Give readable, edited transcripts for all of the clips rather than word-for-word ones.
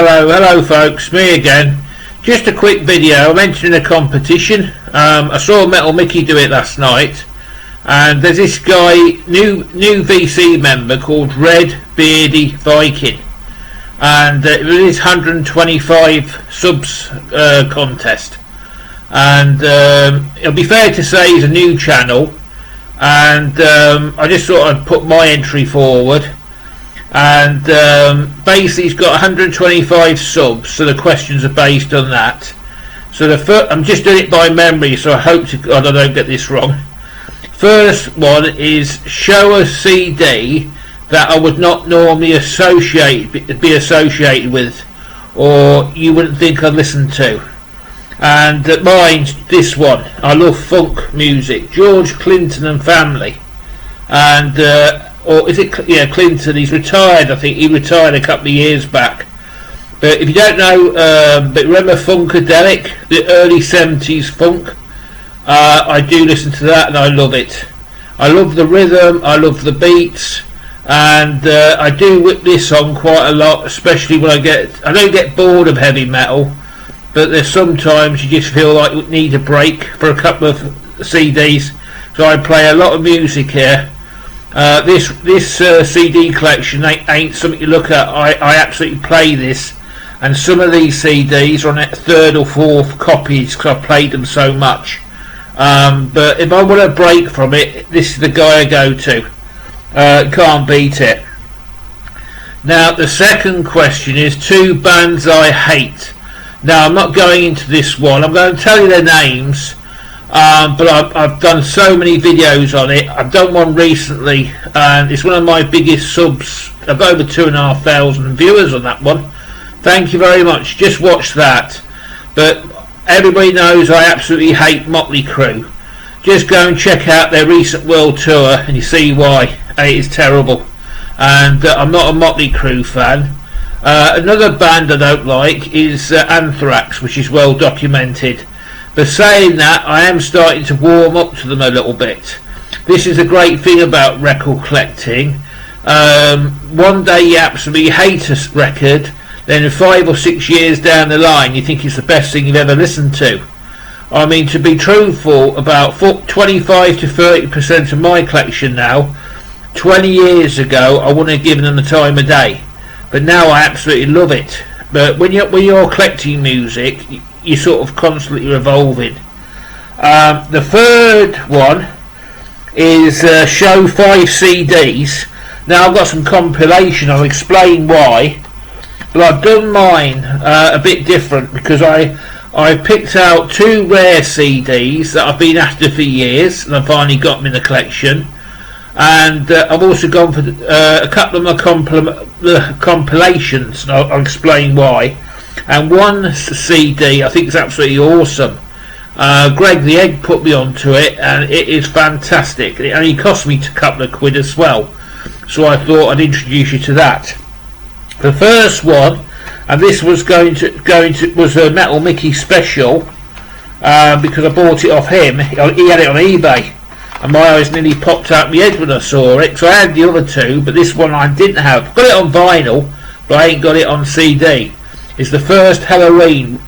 Hello folks, me again. Just a quick video mentioning a competition. I saw Metal Mickey do it last night, and there's this guy, new VC member called Red Beardy Viking, and it was his 125 subs contest, and it'll be fair to say he's a new channel, and I just thought I'd put my entry forward. And basically he's got 125 subs, so the questions are based on that. So I'm just doing it by memory, so I hope to God I don't get this wrong. First one is show a CD that I would not normally be associated with, or you wouldn't think I'd listen to. And mine's this one. I love funk music, George Clinton and Family, and or is it, yeah, Clinton? He's retired. I think he retired a couple of years back. But if you don't know, but remember Funkadelic, the early 70s funk? I do listen to that and I love it. I love the rhythm, I love the beats, and I do whip this on quite a lot, especially when I don't get bored of heavy metal, but there's sometimes you just feel like you need a break for a couple of CDs, so I play a lot of music here. This CD collection ain't something you look at. I absolutely play this, and some of these CDs are on their third or fourth copies because I've played them so much. But if I want a break from it, this is the guy I go to. Can't beat it. Now the second question is two bands I hate. Now I'm not going into this one. I'm going to tell you their names. But I've done so many videos on it. I've done one recently, and it's one of my biggest subs. I've over 2,500 viewers on that one. Thank you very much. Just watch that. But everybody knows I absolutely hate Motley Crue. Just go and check out their recent world tour, and you see why. It is terrible. And I'm not a Motley Crue fan. Another band I don't like is Anthrax, which is well documented. But saying that, I am starting to warm up to them a little bit. This is a great thing about record collecting. One day you absolutely hate a record, then 5 or 6 years down the line you think it's the best thing you've ever listened to. I mean, to be truthful, about 25 to 30% of my collection now, 20 years ago I wouldn't have given them the time of day. But now I absolutely love it. But when you're collecting music, you're sort of constantly revolving. The third one is show 5 CDs. Now I've got some compilation, I'll explain why, but I've done mine a bit different because I picked out 2 rare CDs that I've been after for years, and I finally got them in the collection. And I've also gone for a couple of my compilations, and I'll explain why. And one CD I think is absolutely awesome. Greg the Egg put me onto it, and it is fantastic. It only cost me a couple of quid as well, so I thought I'd introduce you to that. The first one, and this was was a Metal Mickey special, because I bought it off him. He had it on eBay, and my eyes nearly popped out my head when I saw it. So I had the other 2, but this one I didn't have. Got it on vinyl, but I ain't got it on CD. It's the first Halloween,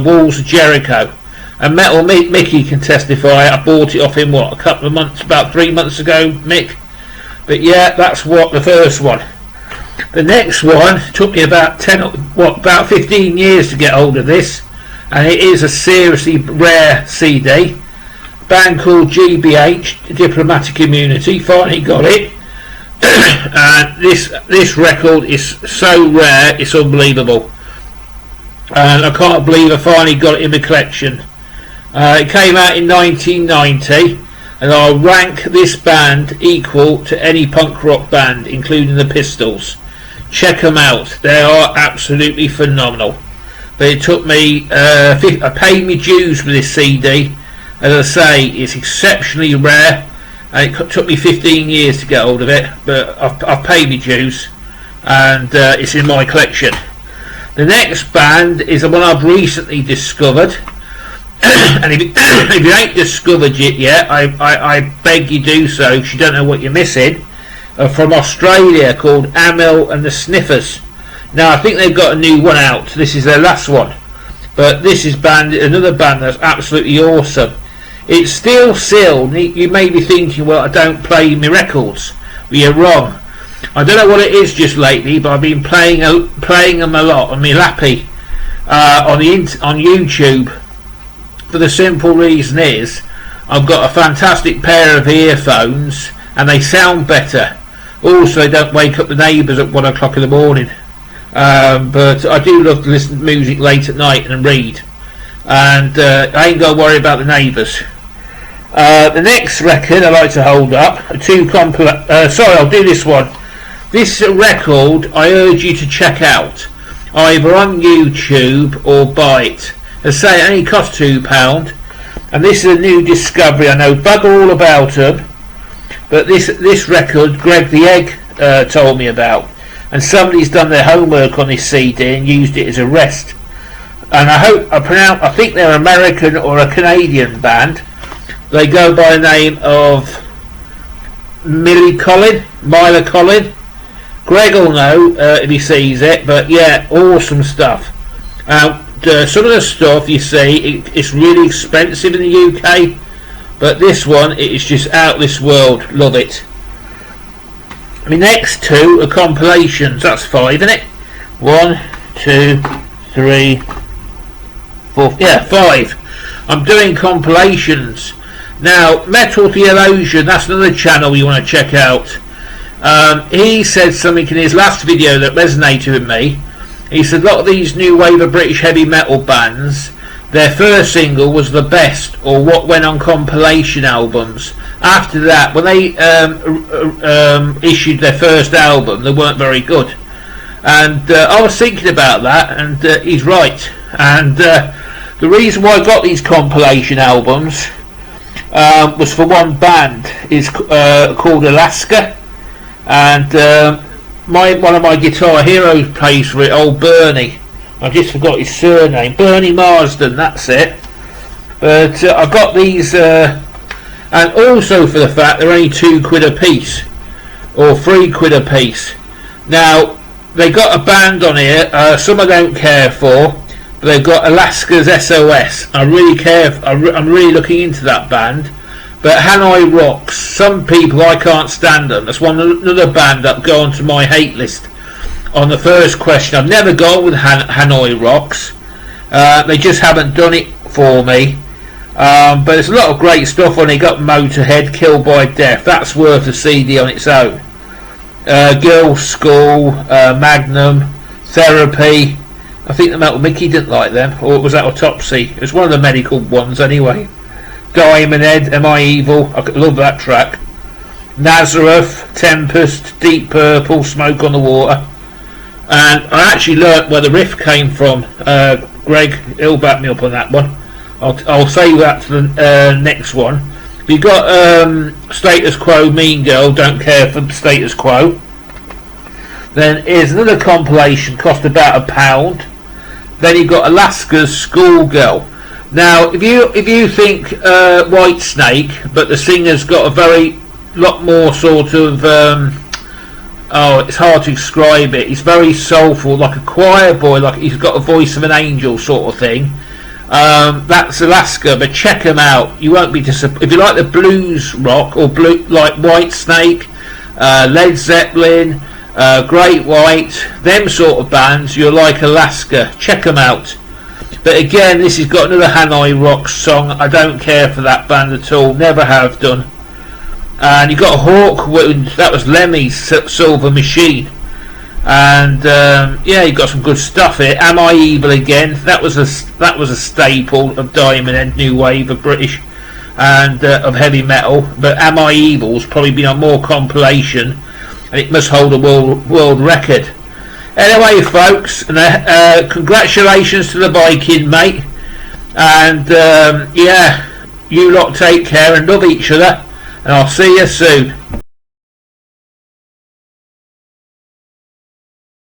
Walls of Jericho, and Metal Mickey can testify. I bought it off him about 3 months ago, Mick. But yeah, that's the first one. The next one took me about 15 years to get hold of this, and it is a seriously rare CD. Band called GBH, Diplomatic Immunity. Finally got it. And this record is so rare, it's unbelievable. And I can't believe I finally got it in the collection. It came out in 1990, and I'll rank this band equal to any punk rock band, including the Pistols. Check them out, they are absolutely phenomenal. But it took me, I paid me dues for this CD. As I say, it's exceptionally rare, and it took me 15 years to get hold of it, but I've paid me dues, and it's in my collection. The next band is the one I've recently discovered, and if you ain't discovered it yet, I beg you do so, because you don't know what you're missing. From Australia, called Amel and the Sniffers. Now I think they've got a new one out. This is their last one, but this is another band that's absolutely awesome. It's Steel Seal. You may be thinking, well, I don't play my records. Well, you're wrong. I don't know what it is just lately, but I've been playing them a lot on my lappy on YouTube. For the simple reason is I've got a fantastic pair of earphones and they sound better. Also, they don't wake up the neighbours at 1 o'clock in the morning. But I do love to listen to music late at night and read, and I ain't got to worry about the neighbours. The next record I like to hold up, I'll do this one. This record I urge you to check out, either on YouTube or buy it. As I say, it only costs £2, and this is a new discovery. I know bugger all about them, but this record Greg the Egg told me about, and somebody's done their homework on this CD and used it as a rest. And I think they're American or a Canadian band. They go by the name of Millie Collins. Greg will know if he sees it, but yeah, awesome stuff. Some of the stuff you see, it's really expensive in the UK, but this one, it is just out of this world. Love it. My next two are compilations. That's 5, isn't it? 1, 2, 3, 4. Yeah, 5. I'm doing compilations. Now, Metal Theologian, that's another channel you want to check out. He said something in his last video that resonated with me. He said a lot of these new wave of British heavy metal bands, their first single was the best, or what went on compilation albums. After that, when they issued their first album, they weren't very good. And I was thinking about that, and he's right. And the reason why I got these compilation albums was for one band, is called Alaska, and one of my guitar heroes plays for it, old Bernie. I just forgot his surname, Bernie Marsden, that's it. But I got these, and also for the fact they're only £2 a piece, or £3 a piece. Now they got a band on here, some I don't care for, but they've got Alaska's SOS. I'm really looking into that band. But Hanoi Rocks, some people, I can't stand them. That's another band that go onto my hate list. On the first question, I've never gone with Hanoi Rocks. They just haven't done it for me. But there's a lot of great stuff on it. Got Motorhead, Killed by Death. That's worth a CD on its own. Girls' School, Magnum, Therapy. I think the Metal Mickey didn't like them. Or was that Autopsy? It was one of the medical ones anyway. Diamond Head, Am I Evil? I love that track. Nazareth, Tempest, Deep Purple, Smoke on the Water. And I actually learnt where the riff came from. Greg, he'll back me up on that one. I'll save that to the next one. You've got Status Quo, Mean Girl, Don't Care for Status Quo. Then here's another compilation, cost about £1. Then you've got Alaska's Schoolgirl. Now, if you think White Snake, but the singer's got a lot more sort of, it's hard to describe it. He's very soulful, like a choir boy, like he's got a voice of an angel sort of thing. That's Alaska, but check them out. You won't be disappointed. If you like the blues rock, or like White Snake, Led Zeppelin, Great White, them sort of bands, you'll like Alaska. Check them out. But again, this has got another Hanoi Rocks song. I don't care for that band at all. Never have done. And you got Hawkwind. That was Lemmy's Silver Machine. And yeah, you got some good stuff here. Am I Evil again? That was a staple of Diamond Head, new wave of British and of heavy metal. But Am I Evil's probably been on more compilation, and it must hold a world record. Anyway, folks, congratulations to the Viking, mate. And yeah, you lot take care and love each other, and I'll see you soon.